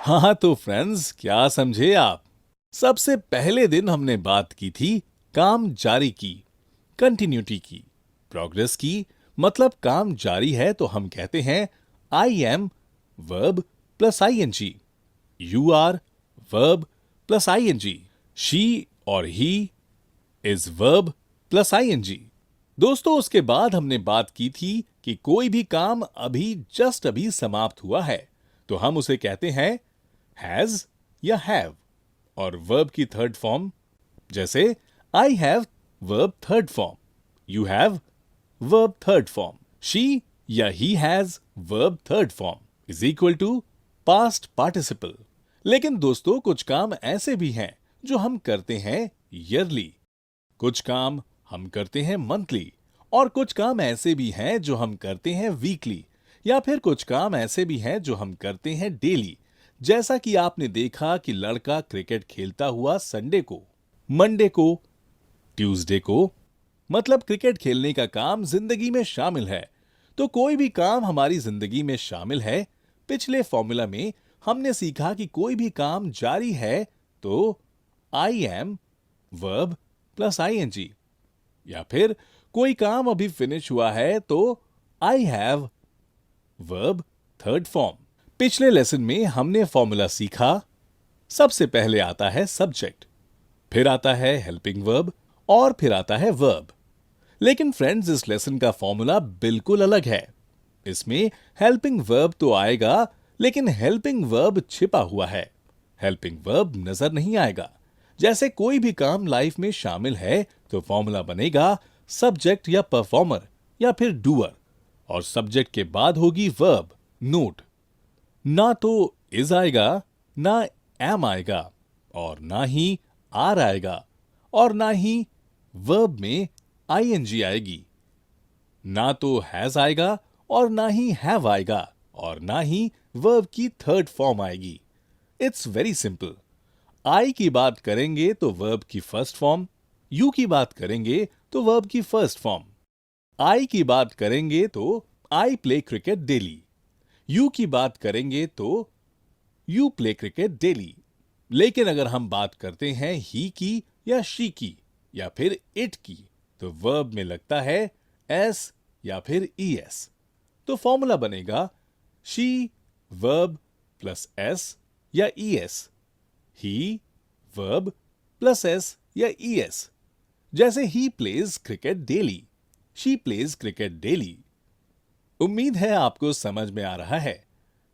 हाँ तो फ्रेंड्स, क्या समझे आप? सबसे पहले दिन हमने बात की थी काम जारी की, कंटिन्यूटी की, प्रोग्रेस की। मतलब काम जारी है तो हम कहते हैं I am verb plus ING, you are verb plus ING, she और he is verb plus ING. दोस्तों, उसके बाद हमने बात की थी कि कोई भी काम अभी समाप्त हुआ है तो हम उसे कहते हैं हैज या हैव। और वर्ब की थर्ड फॉर्म, जैसे I have verb third form, you have verb third form, she या he has verb third form is equal to past participle. लेकिन दोस्तों, कुछ काम ऐसे भी हैं जो हम करते हैं ईयरली, कुछ काम हम करते हैं मंथली, और कुछ काम ऐसे भी हैं जो हम करते हैं वीकली, या फिर कुछ काम ऐसे भी हैं जो हम करते हैं डेली। जैसा कि आपने देखा कि लड़का क्रिकेट खेलता हुआ संडे को, मंडे को, ट्यूसडे को, मतलब क्रिकेट खेलने का काम जिंदगी में शामिल है। तो कोई भी काम हमारी जिंदगी में शामिल है। पिछले फॉर्मूला में हमने सीखा कि कोई भी काम जारी है तो I am verb plus ING, या फिर कोई काम अभी फिनिश हुआ है तो I have verb third form. पिछले लेसन में हमने फॉर्मूला सीखा। सबसे पहले आता है सब्जेक्ट, फिर आता है हेल्पिंग वर्ब, और फिर आता है वर्ब। लेकिन फ्रेंड्स, इस लेसन का फॉर्मूला बिल्कुल अलग है। इसमें हेल्पिंग वर्ब तो आएगा, लेकिन हेल्पिंग वर्ब छिपा हुआ है। हेल्पिंग वर्ब नजर नहीं आएगा। जैसे कोई भी काम लाइफ में शामिल है तो फॉर्मूला बनेगा सब्जेक्ट या परफॉर्मर या फिर डूअर, और सब्जेक्ट के बाद होगी वर्ब। नोट, ना तो इज आएगा, ना एम आएगा, और ना ही आर आएगा, और ना ही वर्ब में आईएनजी आएगी। ना तो हैज आएगा, और ना ही हैव आएगा, और ना ही वर्ब की थर्ड फॉर्म आएगी। It's very simple. आई की बात करेंगे तो वर्ब की फर्स्ट फॉर्म, यू की बात करेंगे तो वर्ब की फर्स्ट फॉर्म। आई की बात करेंगे तो I play cricket daily, you की बात करेंगे तो यू प्ले क्रिकेट डेली। लेकिन अगर हम बात करते हैं ही की या शी की या फिर इट की, तो वर्ब में लगता है एस या फिर ई एस। तो फॉर्मूला बनेगा शी वर्ब प्लस एस या ई एस, ही वर्ब प्लस एस या ई एस। जैसे he plays cricket daily, she plays cricket daily. उम्मीद है आपको समझ में आ रहा है।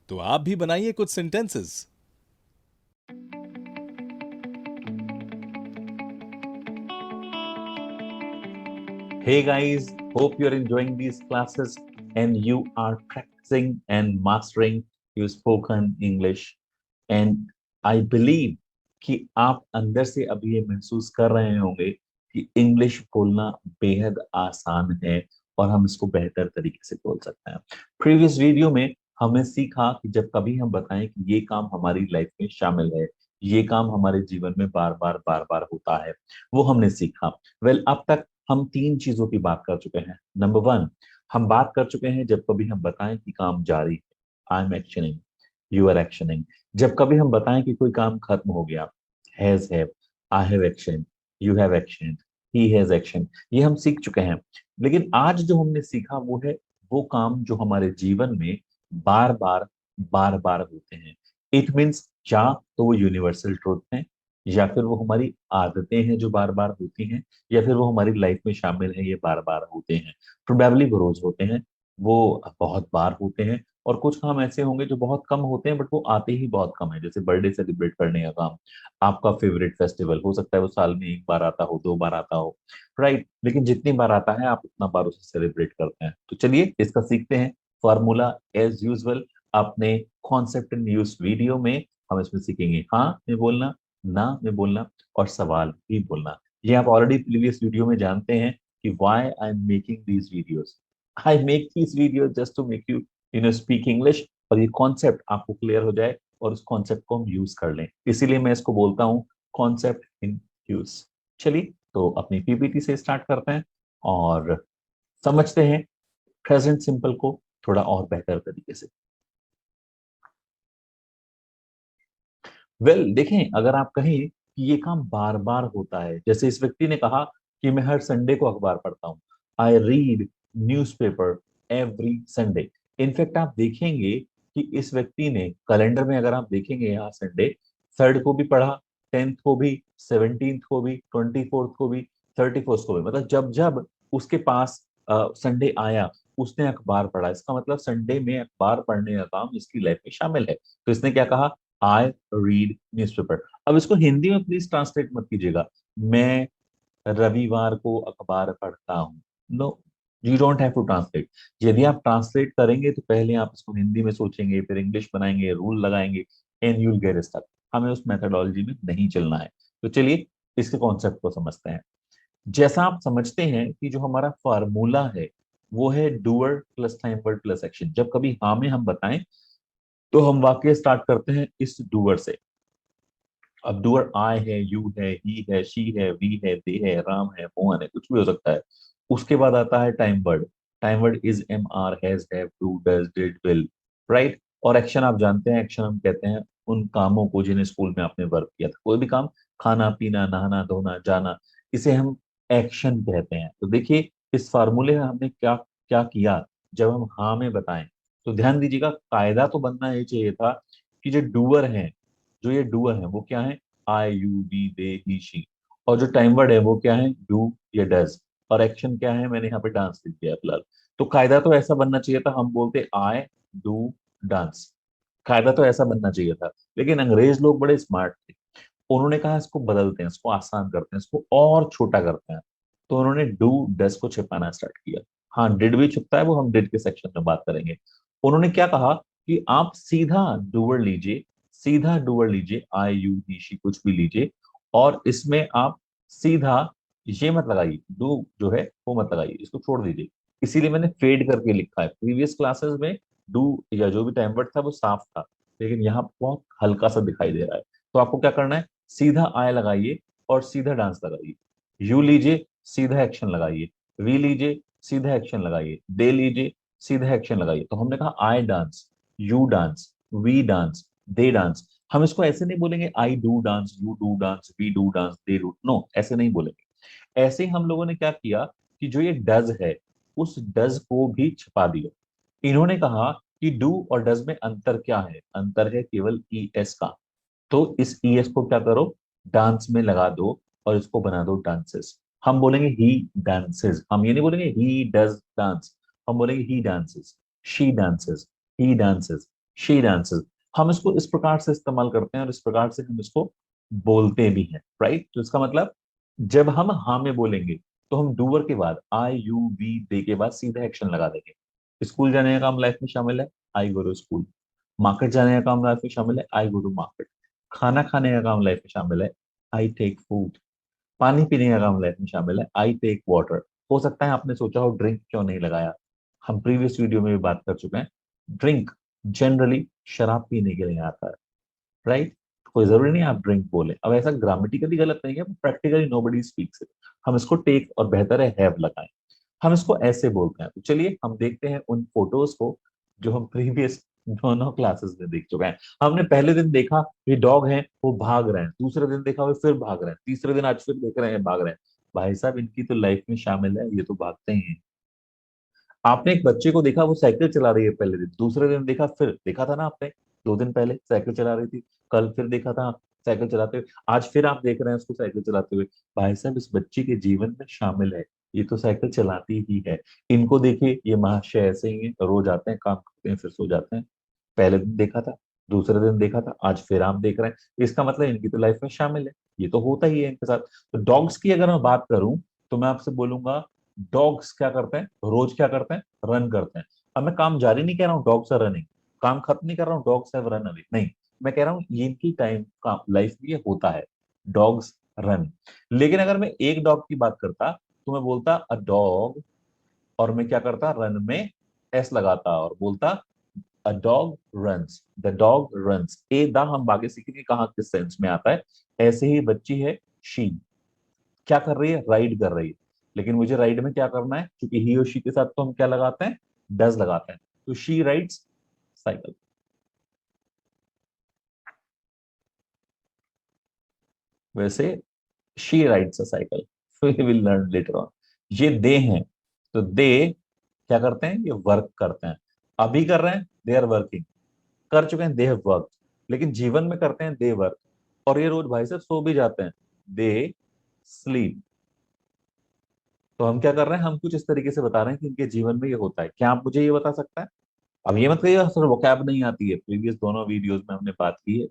तो आप भी बनाइए कुछ sentences. Hey guys, hope you're enjoying these classes and you are practicing and mastering your spoken English. And I believe कि आप अंदर से अभी ये महसूस कर रहे होंगे कि इंग्लिश बोलना बेहद आसान है और हम इसको बेहतर तरीके से बोल सकते हैं। प्रीवियस वीडियो में हमने सीखा कि जब कभी हम बताएं कि ये काम हमारी लाइफ में शामिल है, ये काम हमारे जीवन में बार बार होता है, वो हमने सीखा। अब तक हम तीन चीजों की बात कर चुके हैं। नंबर वन, हम बात कर चुके हैं जब कभी हम बताएं कि काम जारी है, I am actioning, you are actioning. जब कभी हम बताएं कि कोई काम खत्म हो गया, has have, I have action, you have action, he has action, ये हम सीख चुके हैं। लेकिन आज जो हमने सीखा वो है वो काम जो हमारे जीवन में बार बार होते हैं। इट मीन्स या तो वो यूनिवर्सल ट्रूथ है, या फिर वो हमारी आदतें हैं जो बार बार होती हैं, या फिर वो हमारी लाइफ में शामिल है, ये बार बार होते हैं। प्रोबेबली वो रोज होते हैं, वो बहुत बार होते हैं, और कुछ काम ऐसे होंगे जो बहुत कम होते हैं बट वो आते ही बहुत कम है, जैसे बर्थडे सेलिब्रेट करने का काम, आपका फेवरेट फेस्टिवल हो सकता है वो साल में एक बार आता हो, 2 बार आता हो, राइट, लेकिन जितनी बार आता है आप उतना बार उसे सेलिब्रेट करते हैं। तो चलिए इसका सीखते हैं फॉर्मूला एज यूजुअल अपने कॉन्सेप्ट इन यूज वीडियो में। हम इसमें सीखेंगे हाँ में बोलना, ना में बोलना और सवाल भी बोलना। ये आप ऑलरेडी प्रीवियस वीडियो में जानते हैं कि why I am making these videos. I make these videos just to make you speak English, और ये कॉन्सेप्ट आपको क्लियर हो जाए और उस कॉन्सेप्ट को हम यूज कर लें, इसीलिए मैं इसको बोलता हूँ कॉन्सेप्ट इन यूज। चलिए तो अपनी पीपीटी से स्टार्ट करते हैं और समझते हैं प्रेजेंट सिंपल को थोड़ा और बेहतर तरीके से। देखें, अगर आप कहें कि ये काम बार बार होता है, जैसे इस व्यक्ति ने कहा कि मैं हर संडे को अखबार पढ़ता हूँ, I read newspaper every Sunday. In fact आप देखेंगे कि इस व्यक्ति ने कैलेंडर में, अगर आप देखेंगे यहाँ संडे 3rd को भी पढ़ा, 10th को भी, 17th को भी, 24th को भी, 31st को भी, मतलब जब जब उसके पास संडे आया उसने अखबार पढ़ा। इसका मतलब संडे में अखबार पढ़ने का काम इसकी लाइफ में शामिल है। तो इसने क्या कहा, आई रीड न्यूज़पेपर। अब इसको हिंदी में प्लीज ट्रांसलेट मत कीजिएगा, मैं रविवार को अखबार पढ़ता हूँ। No, you don't have to translate. यदि आप ट्रांसलेट करेंगे तो पहले आप इसको हिंदी में सोचेंगे, फिर इंग्लिश बनाएंगे, रूल लगाएंगे, एंड यूल गेट स्टक। हमें उस मेथोडोलॉजी में नहीं चलना है। तो चलिए इसके कॉन्सेप्ट को समझते हैं। जैसा आप समझते हैं कि जो हमारा फार्मूला है वो है doer plus time word plus action. जब कभी हाँ में हम बताएं तो हम वाक्य स्टार्ट करते हैं इस डूअर से। अब डूअर आई है, यू है, ही है, शी है, वी है, दे है, राम है, मोहन है, कुछ भी हो सकता है। उसके बाद आता है time word. Time word is, am, are, has, have, do, does, did, will, right. और एक्शन आप जानते हैं, एक्शन हम कहते हैं उन कामों को जिन्हें स्कूल में आपने वर्क किया था। कोई भी काम, खाना पीना, नहाना धोना, जाना, इसे हम एक्शन कहते हैं। तो देखिए इस फार्मूले में हमने क्या क्या किया। जब हम हाँ में बताएं तो ध्यान दीजिएगा, कायदा तो बनना ये चाहिए था कि जो डूअर है, जो ये डूअर है वो क्या है, I, you, we, they, he, she. और जो टाइम वर्ड है वो क्या है, डू या डज। और एक्शन क्या है, मैंने यहाँ पे डांस लिख दिया फिलहाल। तो कायदा तो ऐसा बनना चाहिए था, हम बोलते आई डू डांस। कायदा तो ऐसा बनना चाहिए था, लेकिन अंग्रेज लोग बड़े स्मार्ट थे। उन्होंने कहा इसको बदलते हैं, इसको आसान करते हैं, इसको और छोटा करते हैं। तो उन्होंने डू डस को छिपाना स्टार्ट किया। हाँ, डिड भी छुपता है, वो हम डिड के सेक्शन में बात करेंगे। उन्होंने क्या कहा कि आप सीधा डूअर लीजिए, सीधा डूअर लीजिए, आई, यू, ही, शी, कुछ भी लीजिए, और इसमें आप सीधा ये मत लगाइए, डू जो है वो मत लगाइए, इसको छोड़ दीजिए। इसीलिए मैंने फेड करके लिखा है। प्रीवियस क्लासेस में डू या जो भी टाइम वर्ड था वो साफ था, लेकिन यहाँ बहुत हल्का सा दिखाई दे रहा है। तो आपको क्या करना है, सीधा आय लगाइए और सीधा डांस लगाइए। यू लीजिए, सीधा एक्शन लगाइए। वी लीजिए, सीधा एक्शन लगाइए। दे लीजिए, सीधा एक्शन लगाइए। तो हमने कहा I dance, you dance, we dance, they dance. हम इसको ऐसे नहीं बोलेंगे I do dance, you do dance, we do dance, they do, no, ऐसे नहीं बोलेंगे। ऐसे ही हम लोगों ने क्या किया कि जो ये डज है उस डज को भी छिपा दिया। इन्होंने कहा कि डू और डज में अंतर क्या है, अंतर है केवल ई एस का। तो इस ईएस को क्या करो, डांस में लगा दो और इसको बना दो डांसेस। हम बोलेंगे ही डांसेस, हम ये नहीं बोलेंगे ही डज डांस, हम बोलेंगे he dances, she dances, he dances, she dances. हम इसको इस प्रकार से इस्तेमाल करते हैं और इस प्रकार से हम इसको बोलते भी हैं, राइट। तो इसका मतलब जब हम हाँ में बोलेंगे तो हम डूअर के बाद आई, यू, वी, दे के बाद सीधा एक्शन लगा देंगे। स्कूल जाने का काम लाइफ में शामिल है, आई गो टू स्कूल। मार्केट जाने का काम लाइफ में शामिल है, आई गो टू मार्केट। खाना खाने का काम लाइफ में शामिल है, आई टेक फूड। पानी पीने का काम लाइफ में शामिल है, आई टेक वाटर। हो सकता है आपने सोचा हो ड्रिंक क्यों नहीं लगाया, हम प्रीवियस वीडियो में भी बात कर चुके हैं। ड्रिंक जनरली शराब पीने के लिए आता है, राइट। कोई जरूरी नहीं आप ड्रिंक बोले। अब ऐसा ग्रामेटिकली गलत नहीं है, प्रैक्टिकली नोबडी स्पीक्स इट। हम इसको टेक और बेहतर है हैव लगाएं। हम इसको ऐसे बोलते हैं। तो चलिए हम देखते हैं उन फोटोज को जो हम प्रीवियस दोनों क्लासेस में देख चुके हैं। हमने पहले दिन देखा ये डॉग है वो भाग रहे हैं, दूसरे दिन देखा वो फिर भाग रहे हैं, तीसरे दिन आज फिर देख रहे हैं भाग रहे हैं। भाई साहब इनकी तो लाइफ में शामिल है, ये तो भागते ही हैं। आपने एक बच्चे को देखा वो साइकिल चला रही है पहले दिन, दूसरे दिन देखा, फिर देखा था ना आपने 2 दिन पहले साइकिल चला रही थी, कल फिर देखा था साइकिल चलाते हुए, आज फिर आप देख रहे हैं उसको साइकिल चलाते हुए। भाई साहब इस बच्चे के जीवन में शामिल है। ये तो साइकिल चलाती ही है। इनको देखिए, ये महाशय ऐसे ही है, रोज आते हैं, काम करते हैं, फिर सो जाते हैं। पहले दिन देखा था, दूसरे दिन देखा था, आज फिर आप देख रहे हैं, इसका मतलब इनकी तो लाइफ में शामिल है। ये तो होता ही है इनके साथ। तो डॉग्स की अगर मैं बात करूं, तो मैं आपसे बोलूंगा, डॉग्स क्या करते हैं, रोज क्या करते हैं, रन करते हैं। अब मैं काम जारी नहीं कह रहा हूँ डॉग्स आर रनिंग, काम खत्म नहीं कर रहा हूँ डॉग्स हैव रन अवे, नहीं। मैं कह रहा हूँ ये इनकी टाइम का लाइफ में ये होता है, डॉग्स रन। लेकिन अगर मैं एक डॉग की बात करता, तो मैं बोलता अ डॉग, और मैं क्या करता, रन में एस लगाता और बोलता a dog runs, the dog runs. A the हम आगे सीखेंगे कहाँ किस सेंस में आता है। ऐसे ही बच्ची है, शी क्या कर रही है, राइड कर रही है। लेकिन मुझे राइड में क्या करना है, क्योंकि ही और शी के साथ तो हम क्या लगाते हैं, डज लगाते हैं। तो शी राइड्स साइकिल। वैसे she rides a cycle, we will learn later on. ये दे हैं, तो दे क्या करते हैं, ये वर्क करते हैं। अभी कर रहे हैं, दे आर वर्किंग, कर चुके हैं, दे हैव वर्क। लेकिन जीवन में करते हैं, दे वर्क। और ये रोज भाई साहब सो भी जाते हैं, दे स्लीप। तो हम क्या कर रहे हैं, हम कुछ इस तरीके से बता रहे हैं कि इनके जीवन में ये होता है। क्या आप मुझे ये बता सकता है? अब ये मत कहिए सर वोकैब नहीं आती है, प्रीवियस दोनों वीडियोस में हमने बात की है।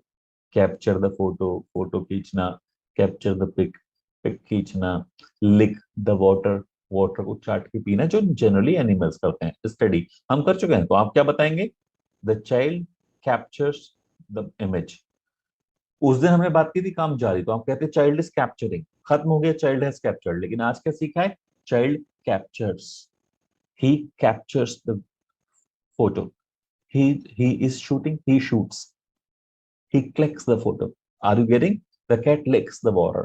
कैप्चर द फोटो, फोटो खींचना, कैप्चर द पिक, पिक खींचना, लिक द वाटर, वाटर को चाट के पीना, जो जनरली एनिमल्स करते हैं, स्टडी हम कर चुके हैं। तो आप क्या बताएंगे, the child captures the image. उस दिन हमने बात की थी काम जारी, तो आप कहते हैं चाइल्ड इज कैप्चरिंग, खत्म हो गया चाइल्ड हैज कैप्चर्ड। लेकिन आज क्या सीखा है, child captures, he captures the photo, he is shooting, he shoots, he clicks the photo. Are you getting? The cat licks the water,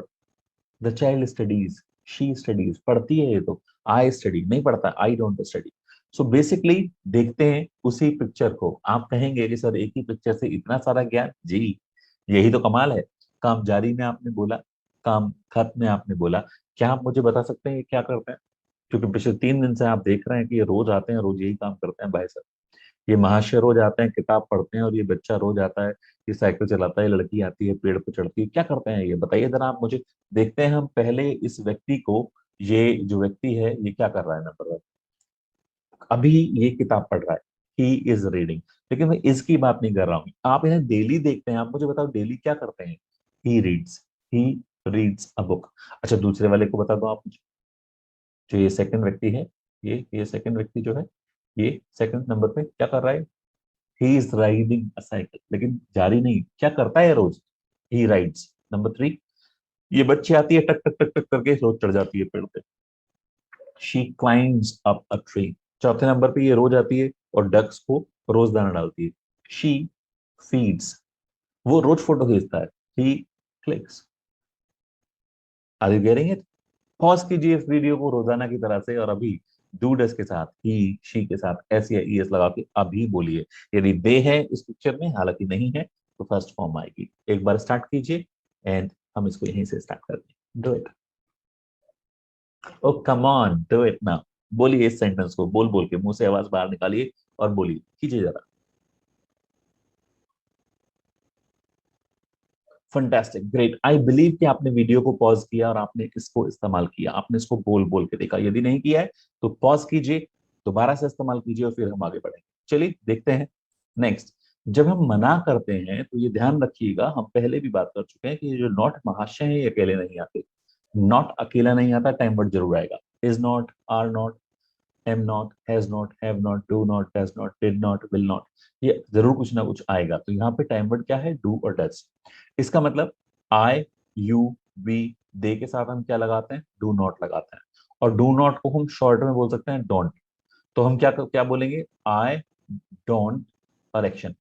the child studies, she studies, पढ़ती है ये तो, I study नहीं पढ़ता, I don't study. So basically देखते हैं उसी picture को, आप कहेंगे कि सर एक ही पिक्चर से इतना सारा ज्ञान, जी यही तो कमाल है। काम जारी में आपने बोला, काम खत्म में आपने बोला, क्या आप मुझे बता सकते हैं ये क्या करते हैं? क्योंकि पिछले 3 दिन से आप देख रहे हैं कि ये रोज आते हैं, रोज यही काम करते हैं भाई साहब। ये महाशय रोज आते हैं, किताब पढ़ते हैं, और ये बच्चा रोज आता है, ये साइकिल चलाता है, लड़की आती है, पेड़ पर चढ़ती है, क्या करते हैं ये बताइए जरा आप मुझे। देखते हैं हम पहले इस व्यक्ति को, ये जो व्यक्ति है ये क्या कर रहा है नंबर 1, अभी ये किताब पढ़ रहा है, ही इज रीडिंग। लेकिन मैं इसकी बात नहीं कर रहा हूँ, आप इन्हें डेली देखते हैं, आप मुझे बताओ डेली क्या करते हैं। He reads, he reads a book. अच्छा दूसरे वाले को बता दो आप मुझे, जो ये सेकंड व्यक्ति है, ये सेकंड व्यक्ति जो है, ये सेकंड नंबर पे क्या कर रहा है, he is riding a cycle. लेकिन जारी नहीं, क्या करता है रोज, ही राइड्स। नंबर 3, ये बच्ची आती है, टक टक टक टक करके रोज चढ़ जाती है पेड़ पे, शी क्लाइंब्स अप अ ट्री। चौथे नंबर पे ये रोज आती है और डक्स को रोज दाना डालती है, शी फीड्स। वो रोज फोटो खींचता है, he clicks. Are you getting it? Pause कीजिए इस वीडियो को रोजाना की तरह से, और अभी डूडस के साथ, ही शी के साथ एस या ई एस लगा के अभी बोलिए। यदि दे है इस पिक्चर में, हालांकि नहीं है, तो फर्स्ट फॉर्म आएगी। एक बार स्टार्ट कीजिए, एंड हम इसको यहीं से स्टार्ट करते हैं। Do it, oh come on, do it now. बोलिए इस सेंटेंस को, बोल बोल के मुंह से आवाज बाहर निकालिए और बोलिए, कीजिए जरा। Fantastic, great. आई बिलीव कि आपने वीडियो को पॉज किया और आपने इसको इस्तेमाल किया, आपने इसको बोल बोल के देखा। यदि नहीं किया है तो पॉज कीजिए, दोबारा से इस्तेमाल कीजिए, और फिर हम आगे बढ़ेंगे। चलिए देखते हैं नेक्स्ट। जब हम मना करते हैं तो ये ध्यान रखिएगा, हम पहले भी बात कर चुके हैं कि ये जो नॉट महाशय है ये अकेले नहीं आते। नॉट अकेला नहीं आता, टाइम वर्ड जरूर आएगा। Is not, are not, am not, has not, have not, do not, does not, did not, will not, ये जरूर कुछ ना कुछ आएगा। तो यहाँ पे टाइम वर्ड क्या है, डू और डज। इसका मतलब आई, यू, वी, दे के साथ हम क्या लगाते हैं, डू नॉट लगाते हैं। और डू नॉट को हम शॉर्ट में बोल सकते हैं डोंट। तो हम क्या क्या बोलेंगे, आई डोंट, और action,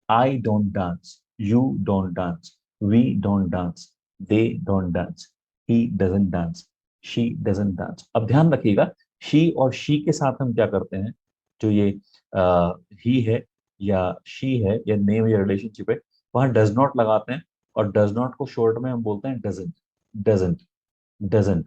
I don't dance, you don't dance, we don't dance, they don't dance, he doesn't dance, she doesn't dance. अब ध्यान रखिएगा, शी और शी के साथ हम क्या करते हैं, जो ये ही है या शी है या नेम या रिलेशनशिप है, वहां डज नॉट लगाते हैं। और डज नॉट को शॉर्ट में हम बोलते हैं डजंट, डजंट, डजंट।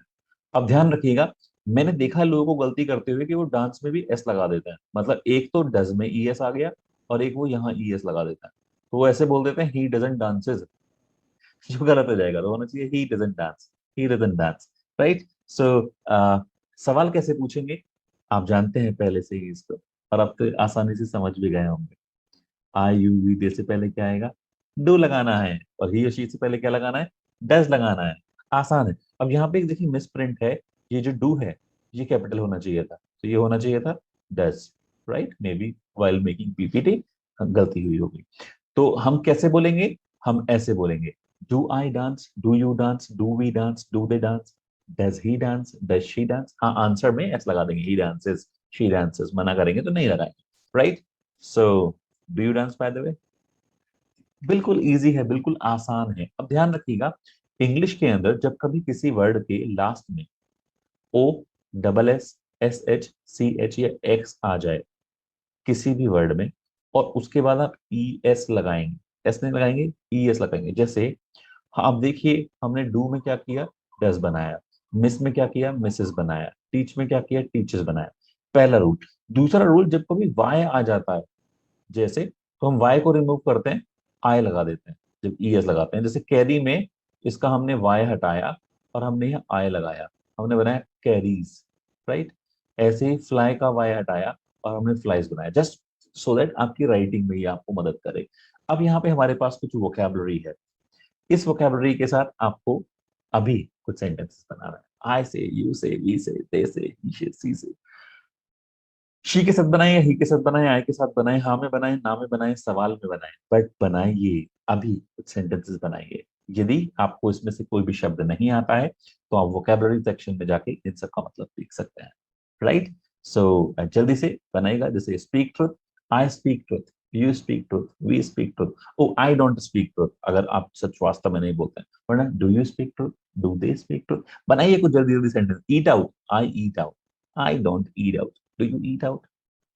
अब ध्यान रखिएगा, मैंने देखा है लोगों को गलती करते हुए कि वो डांस में भी एस लगा देते हैं। मतलब एक तो डज में ई एस आ गया, और एक वो यहाँ ई एस लगा देता है। तो वो ऐसे बोल देते हैं ही डजंट डांसेस, जो गलत हो जाएगा। तो होना चाहिए he doesn't dance, he doesn't dance, right. So सवाल कैसे पूछेंगे आप जानते हैं पहले से ही इसको, और अब तो आसानी से समझ भी गए होंगे। आई यू वी दे से पहले क्या आएगा, डू लगाना है, और ही और शी से पहले क्या लगाना है, डज लगाना है। आसान है। अब यहाँ पे देखिए मिस प्रिंट है, ये जो डू है ये कैपिटल होना चाहिए था, तो ये होना चाहिए था does, right. May be while making PPT गलती हुई होगी। तो हम कैसे बोलेंगे, हम ऐसे बोलेंगे, do I dance, do you dance, do we dance, do they dance, does he dance, does she dance. हाँ, आंसर में एस लगा देंगे, ही डांसेस, शी डांसेस, मना करेंगे तो नहीं लगाएंगे, right. So do you dance bye the वे। बिल्कुल इजी है, बिल्कुल आसान है। अब ध्यान रखिएगा, इंग्लिश के अंदर जब कभी किसी वर्ड के लास्ट में O, double S, S H, C H या एक्स आ जाए किसी भी वर्ड में, और उसके बाद आप ई एस लगाएंगे, एस नहीं लगाएंगे, ई एस लगाएंगे। जैसे हाँ, अब देखिए हमने डू में क्या किया, डस बनाया, मिस में क्या किया, मिसेस बनाया, टीच में क्या किया, टीचर्स बनाया। पहला रूल। दूसरा रूल, जब कभी वाई आ जाता है जैसे, तो हम वाई को रिमूव करते हैं, आई लगा देते हैं, जब ई एस लगाते हैं। जैसे कैरी में इसका हमने वाई हटाया और हमने यहाँ आई लगाया, हमने बनाया कैरीज, राइट। ऐसे ही फ्लाई का वाई हटाया और हमने फ्लाइज बनाया, जस्ट सो दैट आपकी राइटिंग में ये आपको मदद करे। अब यहाँ पे हमारे पास कुछ वोकैबुलरी है, इस वोकैबुलरी के साथ आपको अभी कुछ सेंटेंसेस बनाना है। आई से, यू से, वी से, दे से, ही से, सी से। शी के साथ बनाए या ही के साथ बनाए, आई के साथ बनाए, हाँ में बनाए, ना में बनाए, सवाल में बनाए, बट बनाइए, अभी कुछ सेंटेंसेस बनाइए। यदि आपको इसमें से कोई भी शब्द नहीं आता है तो आप वोकैबुलरी सेक्शन में जाके इन सब का मतलब सीख सकते हैं, राइट। सो जल्दी से बनाइएगा। जैसे speak truth, I speak truth, you speak truth, we speak truth. Oh, I don't speak truth, अगर आप सच वास्तव में नहीं बोलते हैं, वरना do you speak truth, do they speak truth. बनाइए कुछ जल्दी जल्दी sentence. Eat out, I eat out, I don't eat out, do you eat out,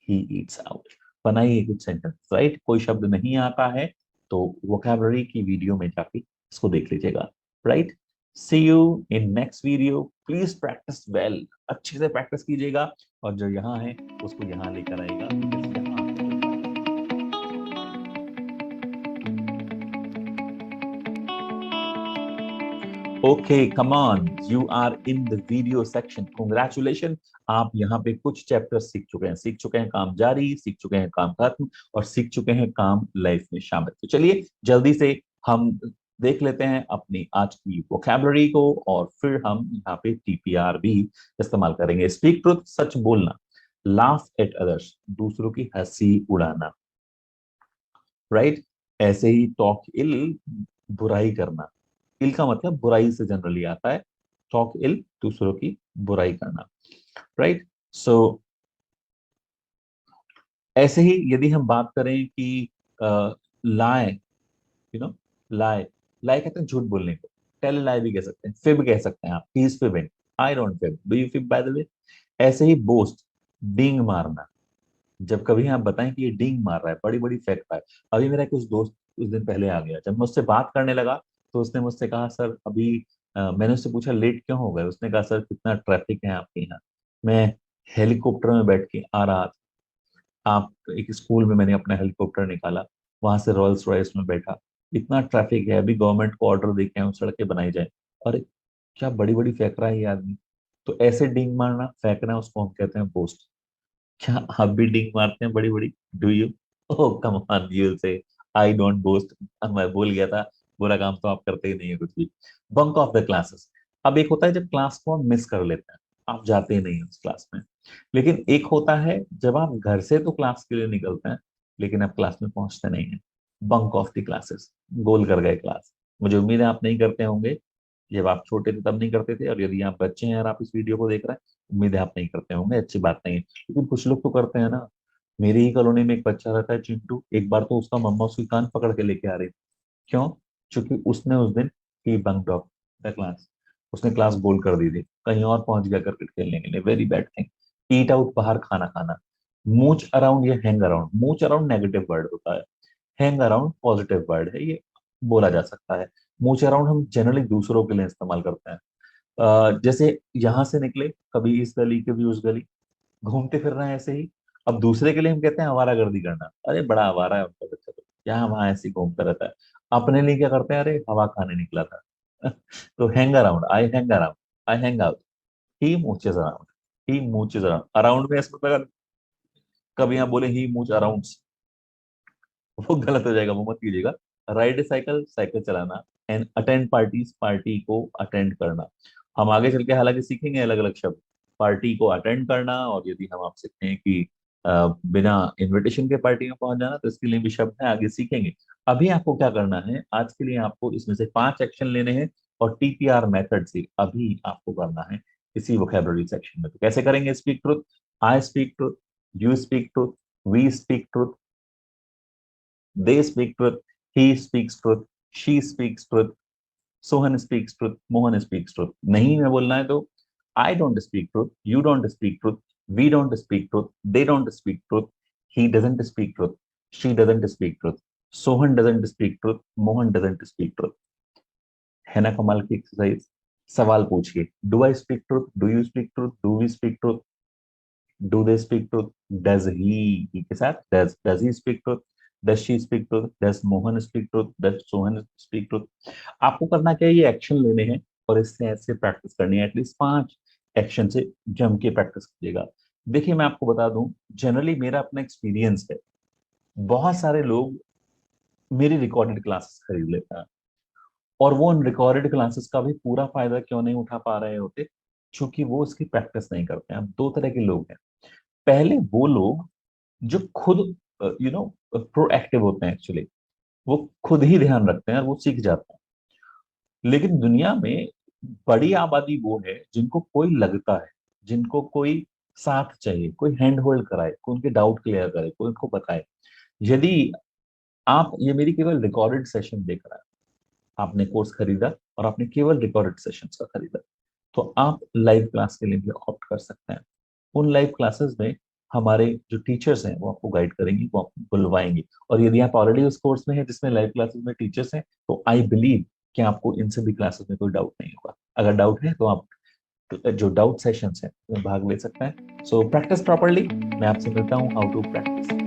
he eats out. बनाइए कुछ सेंटेंस, राइट। कोई शब्द नहीं आता है तो वोकैबुलरी की वीडियो में जाके इसको देख लीजिएगा, right. See you in next video. Please practice well, अच्छे से प्रैक्टिस कीजिएगा, और जो यहाँ है उसको यहाँ लेकर आएगा, because यहाँ okay, come on, you are in the video section, congratulation. आप यहाँ पे कुछ चैप्टर सीख चुके हैं, सीख चुके हैं काम जारी, सीख चुके हैं काम खत्म, और सीख चुके हैं काम लाइफ में शामिल। तो चलिए जल्दी से हम देख लेते हैं अपनी आज की वोकैबुलरी को, और फिर हम यहाँ पे टीपीआर भी इस्तेमाल करेंगे। स्पीक ट्रुथ, सच बोलना। लाफ एट अदर्स, दूसरों की हंसी उड़ाना, राइट। ऐसे ही टॉक इल, बुराई करना। इल का मतलब बुराई से जनरली आता है, टॉक इल दूसरों की बुराई करना, राइट। सो ऐसे ही यदि हम बात करें कि लाए, यू नो, लाए, लाए कहते हैं झूठ बोलने को, टेल लाई भी कह सकते हैं, फिब कह सकते हैं आप, he is fibbing, I don't fib, do you fib by the way. ऐसे ही बोस्ट, डींग मारना। जब कभी आप बताएं कि ये डींग मार रहा है, बड़ी बड़ी फेंक रहा है। अभी मेरा कुछ दोस्त कुछ दिन पहले आ गया, जब मैं उससे बात करने लगा तो उसने मुझसे कहा, सर अभी मैंने उससे पूछा लेट क्यों हो गए, उसने कहा सर कितना ट्रैफिक है आपके यहाँ, मैं हेलीकॉप्टर में बैठ के आ रहा था, आप एक स्कूल में मैंने अपना हेलीकॉप्टर निकाला, वहां से रॉयल्स रॉयस में बैठा, इतना ट्रैफिक है, अभी गवर्नमेंट को ऑर्डर दे के आए हूं, सड़कें बनाई जाए, और क्या बड़ी बड़ी फेंक रहा है ये आदमी। तो ऐसे डींग मारना, फेंकना, उसको हम कहते हैं बोस्ट। क्या आप भी डिंग मारते हैं बड़ी बड़ी, do you. Oh come on, you से आई डोंट बोस्ट। मैं भूल गया था, बुरा काम तो आप करते ही नहीं है कुछ भी। Bunk of the classes. अब एक होता है जब क्लास को आप मिस कर लेते हैं, आप जाते ही नहीं हैं उस क्लास में। लेकिन एक होता है जब आप घर से तो क्लास के लिए निकलते हैं, लेकिन आप क्लास में पहुंचते नहीं हैं। बंक ऑफ द क्लासेस, गोल कर गए क्लास। मुझे उम्मीद है आप नहीं करते होंगे, जब आप छोटे थे तब नहीं करते थे, और यदि आप बच्चे हैं और आप इस वीडियो को देख रहे हैं, उम्मीद है आप नहीं करते होंगे, अच्छी बात नहीं है। लेकिन कुछ लोग तो करते हैं ना। मेरी ही कॉलोनी में एक बच्चा रहता है चिंटू, एक बार तो उसका मम्मा उसकी कान पकड़ के लेके आ रही थी। क्यों? क्योंकि उसने उस दिन ही बंक्ड ऑफ द क्लास, उसने क्लास गोल कर दी थी, कहीं और पहुंच गया क्रिकेट खेलने के लिए। Very bad thing. Eat out, बाहर खाना खाना। मूच अराउंड या hang around. Mooch around negative word होता है, हैंग अराउंड पॉजिटिव वर्ड है, ये बोला जा सकता है। मूच अराउंड हम जनरली दूसरों के लिए इस्तेमाल करते हैं। जैसे यहाँ से निकले कभी इस गली कभी उस गली, घूमते फिर रहे हैं ऐसे ही। अब दूसरे के लिए हम कहते हैं आवारागर्दी करना, अरे बड़ा आवारा है उनका बच्चा, तो यहाँ वहां ऐसे ही घूमता रहता है। अपने लिए क्या करते हैं, अरे हवा खाने निकला था। तो hang around, I hang around, I hang out, he mooches around. He mooches around, around में इसमें अगर कभी आप बोले ही मूच अराउंड, वो गलत हो जाएगा, वो मत कीजिएगा। राइड ए साइकिल, साइकिल चलाना, एंड अटेंड पार्टीज, पार्टी को अटेंड करना। हम आगे चल के हालांकि सीखेंगे अलग अलग शब्द, पार्टी को अटेंड करना, और यदि हम आप सीखते हैं कि बिना इनविटेशन के पार्टी में पहुंच जाना, तो इसके लिए भी शब्द है, आगे सीखेंगे। अभी आपको क्या करना है, आज के लिए आपको इसमें से 5 एक्शन लेने हैं, और टीपीआर मेथड से अभी आपको करना है इसी वोकेबलरी सेक्शन में। तो कैसे करेंगे? Speak truth, I speak truth, you speak truth, we speak truth, they speak truth, he speaks truth, she speaks truth, Sohan speaks truth, Mohan speaks truth। नहीं में बोलना है तो I don't speak truth, you don't speak truth, we don't speak truth, they don't speak truth, he doesn't speak truth, she doesn't speak truth, Sohan doesn't speak truth, Mohan doesn't speak truth। है ना कमाल की exercise? सवाल पूछिए, do I speak truth, do you speak truth, do we speak truth, do they speak truth, does he के साथ does he speak truth, does she speak truth, does Mohan speak truth, does Sohan speak truth. आपको करना क्या है, ये action लेने हैं और इससे ऐसे प्रैक्टिस करनी है, एटलीस्ट 5 एक्शन से जम के प्रैक्टिस कीजिएगा। देखिए मैं आपको बता दूं, जनरली मेरा अपना एक्सपीरियंस है, बहुत सारे लोग मेरी रिकॉर्डेड क्लासेस खरीद लेते हैं, और वो उन रिकॉर्डेड क्लासेस का भी पूरा फायदा क्यों नहीं उठा पा रहे होते? क्योंकि वो उसकी प्रैक्टिस नहीं करते हैं। अब 2 तरह के लोग हैं। पहले वो लोग जो खुद प्रोएक्टिव होते हैं, एक्चुअली वो खुद ही ध्यान रखते हैं और वो सीख जाते हैं। लेकिन दुनिया में बड़ी आबादी वो है जिनको कोई लगता है, जिनको कोई साथ चाहिए, कोई हैंड होल्ड कराए, कोई उनके डाउट क्लियर करे, कोई उनको बताए। यदि आप ये मेरी केवल रिकॉर्डेड सेशन देख रहा है, आपने कोर्स खरीदा और आपने केवल रिकॉर्डेड सेशंस का खरीदा, तो आप लाइव क्लास के लिए भी ऑप्ट कर सकते हैं। उन लाइव क्लासेस में हमारे जो टीचर्स हैं वो आपको गाइड करेंगे, वो आपको बुलवाएंगे। और यदि आप ऑलरेडी उस कोर्स में हैं जिसमें लाइव क्लासेस में टीचर्स हैं, तो आई बिलीव कि आपको इन सभी क्लासेस में कोई डाउट नहीं होगा। अगर डाउट है तो आप जो डाउट सेशंस हैं उसमें भाग ले सकते हैं। So practice properly. मैं आपसे मिलता हूँ हाउ टू प्रैक्टिस